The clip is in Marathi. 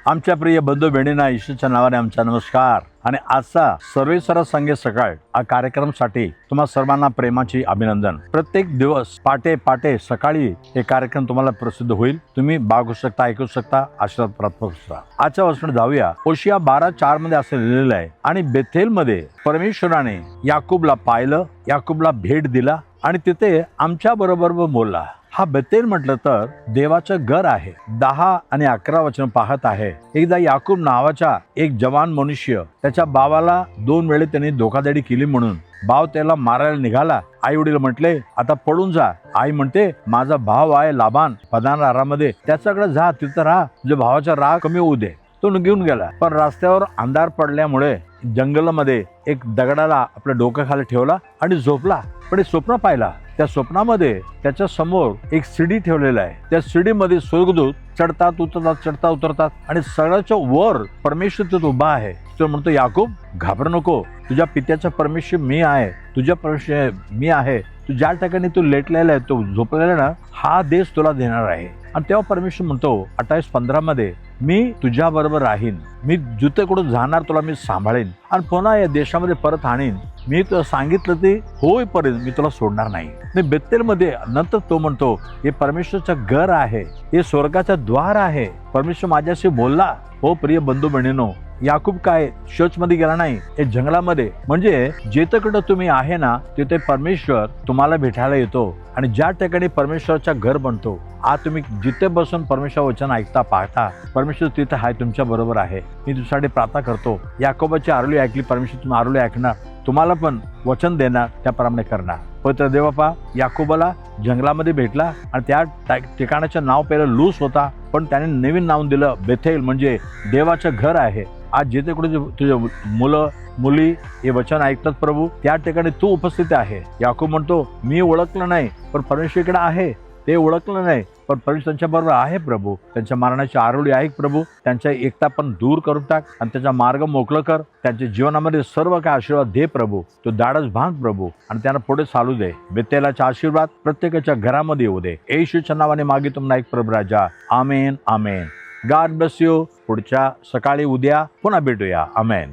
आमच्या प्रिय बंधू बहिणींना ईश्वरच्या नावाने आमचा नमस्कार आणि आजचा सर्वेसर्व संगे सकाळ या कार्यक्रमासाठी तुम्हा सर्वांना प्रेमाची अभिनंदन। प्रत्येक दिवस पाटे सकाळी हे कार्यक्रम तुम्हाला प्रसिद्ध होईल। तुम्ही बघू शकता, ऐकू शकता, आशीर्वाद प्राप्त करू शकता। आजच्या वचन जाऊया होशिया 12:4 मध्ये असं लिहिलेलं आहे, आणि बेथेल मध्ये परमेश्वराने याकूबला पाहिलं, याकूबला भेट दिला आणि तिथे आमच्या बरोबर बोलला। हा बेथेल म्हटलं तर देवाचं घर आहे। 10 आणि 11 वचन पाहत आहे। एकदा याकूब नावाचा एक जवान मनुष्य त्याच्या भावाला 2 वेळे त्यांनी धोकाधडी केली म्हणून भाव त्याला मारायला निघाला। आई वडील म्हटले आता पळून जा। आई म्हणते माझा भाव आहे लाबान पदानारामध्ये, त्याच्याकडे जा, तिथं राहा, तुझ्या भावाचा राग कमी होऊ दे। तो घेऊन गेला, पण रस्त्यावर अंधार पडल्यामुळे जंगलामध्ये एक दगडाला आपल्या डोक्याखाली ठेवला आणि झोपला। पण स्वप्न पाहिला, त्या स्वप्नामध्ये त्याच्या समोर एक शिडी ठेवलेला आहे। त्या शिडीमध्ये स्वर्गदूत चढतात उतरतात आणि सगळ्याच्या वर परमेश्वर तिथे उभा आहे। तो म्हणतो याकूब घाबरू नको, तुझ्या पित्याचा परमेश्वर मी आहे, तुझ्या परमेश्वर मी आहे। तू ज्या ठिकाणी तू लेटलेला आहे, तो झोपलेला ना, हा देश तुला देणार आहे। आणि तेव्हा परमेश्वर म्हणतो 28:15 मध्ये मी तुझ्या बरोबर राहीन, मी जिथेकडून जाणार तुला मी सांभाळेन आणि पुन्हा या देशामध्ये परत आणीन। मी तुला सांगितलं ते होईपर्यंत मी तुला सोडणार नाही। बेथेल मध्ये नंतर तो म्हणतो हे परमेश्वरचं घर आहे, हे स्वर्गाचं द्वार आहे। परमेश्वर माझ्याशी बोलला। हो प्रिय बंधू बहिणींनो, याकूब काय चर्च मध्ये गेला नाही, हे जंगलामध्ये, म्हणजे जिथेकडे तुम्ही आहे ना तिथे परमेश्वर तुम्हाला भेटायला येतो। आणि ज्या ठिकाणी परमेश्वराचा घर बनतो, आज तुम्ही जिथे बसून परमेश्वर वचन ऐकता पाहता, परमेश्वर तिथे आहे, तुमच्या बरोबर आहे। मी तुझ्यासाठी प्रार्थना करतो, याकोबाची आरोळी ऐकली, परमेश्वर तुम्ही आरोळी ऐकणार, तुम्हाला पण वचन देणार, त्याप्रमाणे करणार। पवित्र देवबापा याकोबाला जंगलामध्ये भेटला आणि त्या ठिकाणाचं नाव पहिलं लूस होता, पण त्याने नवीन नाव दिलं बेथेल, म्हणजे देवाचं घर आहे। आज जिथे कुठे तुझे मुलं मुली हे वचन ऐकतात प्रभू, त्या ठिकाणी तू उपस्थित आहे। याकूब म्हणतो मी ओळखलं नाही, पण परमेश्वर इकडे आहे। ते ओळखलं नाही, पण परमेश्वर त्यांच्या बरोबर आहे प्रभू। त्यांच्या मरणाची आरोळी ऐक प्रभू, त्यांच्या एकता पण दूर करून टाक आणि त्याचा मार्ग मोकळं कर। त्यांच्या जीवनामध्ये सर्व काय आशीर्वाद दे प्रभू, तो धाडस बांध प्रभू आणि त्यांना पुढे चालू दे। बेथेलाचा आशीर्वाद प्रत्येकाच्या घरामध्ये येऊ दे। येशूच्या नावाने मागितो ऐक प्रभू राजा, आमेन आमेन। God bless you. पुढच्या सकाळी उद्या पुन्हा भेटूया। आमेन।